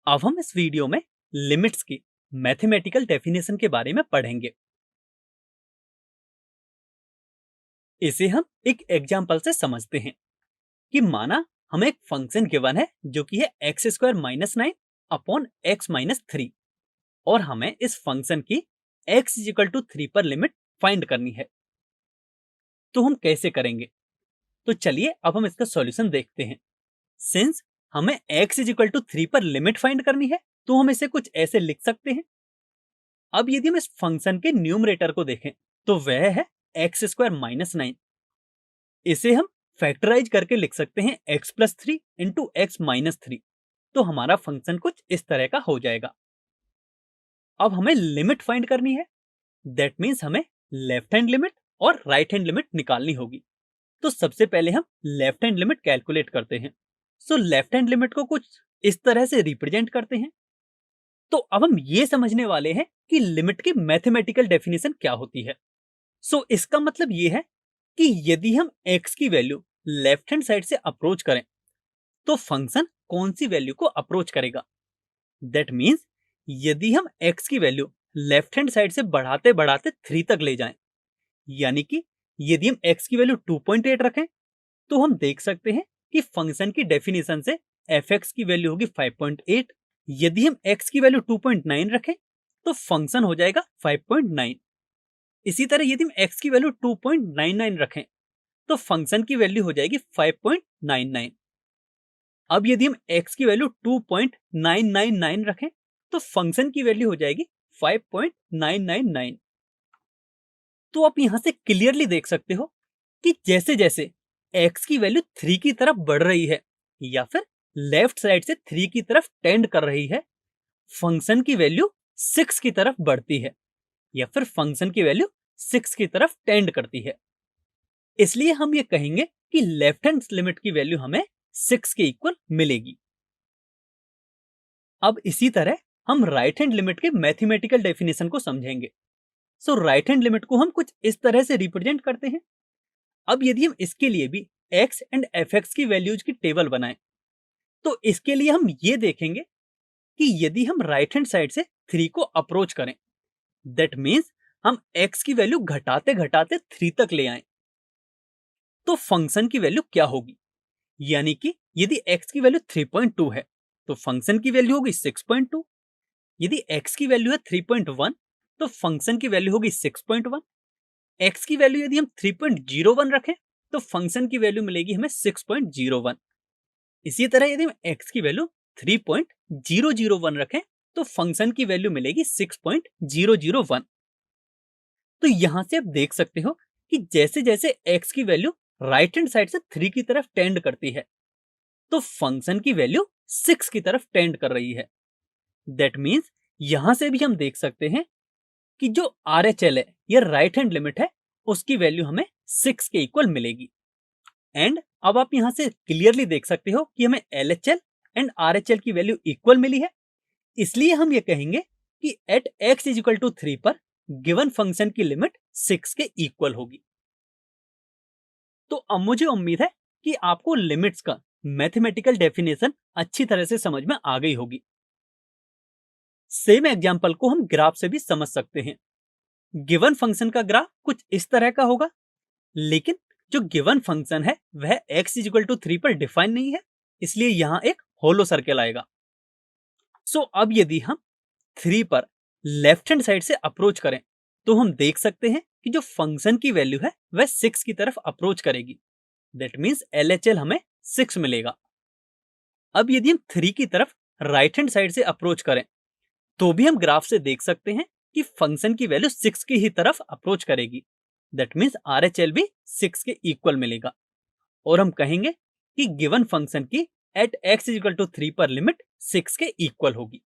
अब हम इस वीडियो में लिमिट्स की मैथमेटिकल डेफिनेशन के बारे में पढ़ेंगे। इसे हम एक एग्जाम्पल से समझते हैं कि माना हमें एक फंक्शन गिवन है जो कि है x square minus 9 upon x minus 3 और हमें इस फंक्शन की एक्स इज इक्वल टू 3 पर लिमिट फाइंड करनी है। तो हम कैसे करेंगे? तो चलिए अब हम इसका सॉल्यूशन देखते हैं। सिंस हमें एक्स इज इक्वल टू 3 पर लिमिट फाइंड करनी है तो हम इसे कुछ ऐसे लिख सकते हैं। अब यदि हम इस फंक्शन के न्यूमरेटर को देखें तो वह है एक्स स्क्वायर माइनस 9। इसे हम फैक्टराइज करके लिख सकते हैं x plus 3 into x minus 3। तो हमारा फंक्शन कुछ इस तरह का हो जाएगा। अब हमें लिमिट फाइंड करनी है। दैट मीन्स हमें लेफ्ट हैंड लिमिट और राइट हैंड लिमिट निकालनी होगी। तो सबसे पहले हम लेफ्ट हैंड लिमिट कैलकुलेट करते हैं। सो लेफ्ट हैंड लिमिट को कुछ इस तरह से रिप्रेजेंट करते हैं। तो अब हम ये समझने वाले हैं कि लिमिट की मैथमेटिकल डेफिनेशन क्या होती है। सो इसका मतलब ये है कि यदि हम x की वैल्यू लेफ्ट हैंड साइड से अप्रोच करें तो फंक्शन कौन सी वैल्यू को अप्रोच करेगा। दैट मीन्स यदि हम x की वैल्यू लेफ्ट हैंड साइड से बढ़ाते बढ़ाते 3 तक ले जाएं, यानी कि यदि हम x की वैल्यू 2.8 रखें तो हम देख सकते हैं कि फंक्शन की डेफिनेशन से fx की वैल्यू होगी 5.8। यदि हम x की वैल्यू 2.9 रखें तो फंक्शन हो जाएगा 5.9। इसी तरह यदि हम x की वैल्यू 2.99 रखें तो फंक्शन की वैल्यू हो जाएगी 5.99। अब यदि हम x की वैल्यू 2.999 रखें तो फंक्शन की वैल्यू हो जाएगी 5.999। तो आप यहां से क्लियरली देख सकते हो कि जैसे जैसे x की वैल्यू 3 की तरफ बढ़ रही है या फिर लेफ्ट साइड से 3 की तरफ टेंड कर रही है, फंक्शन की वैल्यू 6 की तरफ बढ़ती है या फिर फंक्शन की वैल्यू 6 की तरफ टेंड करती है। इसलिए हम ये कहेंगे कि लेफ्ट हैंड लिमिट की वैल्यू हमें 6 के इक्वल मिलेगी। अब इसी तरह हम राइट हैंड लिमिट के मैथमेटिकल डेफिनेशन को समझेंगे। सो राइट हैंड लिमिट को हम कुछ इस तरह से रिप्रेजेंट करते हैं। अब यदि हम इसके लिए भी x एंड fx की वैल्यूज की टेबल बनाएं तो इसके लिए हम ये देखेंगे कि यदि हम राइट हैंड साइड से 3 को अप्रोच करें, दैट मीन्स हम x की वैल्यू घटाते घटाते 3 तक ले आए तो फंक्शन की वैल्यू क्या होगी। यानी कि यदि x की वैल्यू 3.2 है तो फंक्शन की वैल्यू होगी 6.2। यदि x की वैल्यू है 3.1 तो फंक्शन की वैल्यू होगी 6.1। x की वैल्यू यदि हम 3.01 रखें तो फंक्शन की वैल्यू मिलेगी हमें 6.01। इसी तरह यदि हम x की वैल्यू 3.001 रखें तो फंक्शन की वैल्यू मिलेगी 6.001। तो यहां से आप देख सकते हो कि जैसे जैसे x की वैल्यू राइट हैंड साइड से 3 की तरफ टेंड करती है तो फंक्शन की वैल्यू 6 की तरफ टेंड कर रही है। दैट मीन्स यहां से भी हम देख सकते हैं कि जो RHL है या राइट हैंड लिमिट है उसकी वैल्यू हमें 6 के इक्वल मिलेगी। एंड अब आप यहां से क्लियरली देख सकते हो कि हमें LHL एंड RHL की वैल्यू इक्वल मिली है। इसलिए हम ये कहेंगे कि at x is equal to 3 पर गिवन फंक्शन की लिमिट 6 के इक्वल होगी। तो अब मुझे उम्मीद है कि आपको लिमिट्स का मैथमेटिकल डेफिनेशन अच्छी तरह से समझ में आ गई होगी। सेम एग्जांपल को हम ग्राफ से भी समझ सकते हैं। गिवन फंक्शन का ग्राफ कुछ इस तरह का होगा, लेकिन जो गिवन फंक्शन है वह x इज इक्वल टू 3 पर डिफाइन नहीं है, इसलिए यहां एक होलो सर्कल आएगा। सो अब यदि हम 3 पर लेफ्ट हैंड साइड से अप्रोच करें तो हम देख सकते हैं कि जो फंक्शन की वैल्यू है वह 6 की तरफ अप्रोच करेगी। दैट मीन्स LHL हमें 6 मिलेगा। अब यदि हम 3 की तरफ राइट हैंड साइड से अप्रोच करें तो भी हम ग्राफ से देख सकते हैं कि फंक्शन की वैल्यू 6 की ही तरफ अप्रोच करेगी। दैट मीन्स RHL भी 6 के इक्वल मिलेगा और हम कहेंगे कि गिवन फंक्शन की at x is equal to 3 पर लिमिट 6 के इक्वल होगी।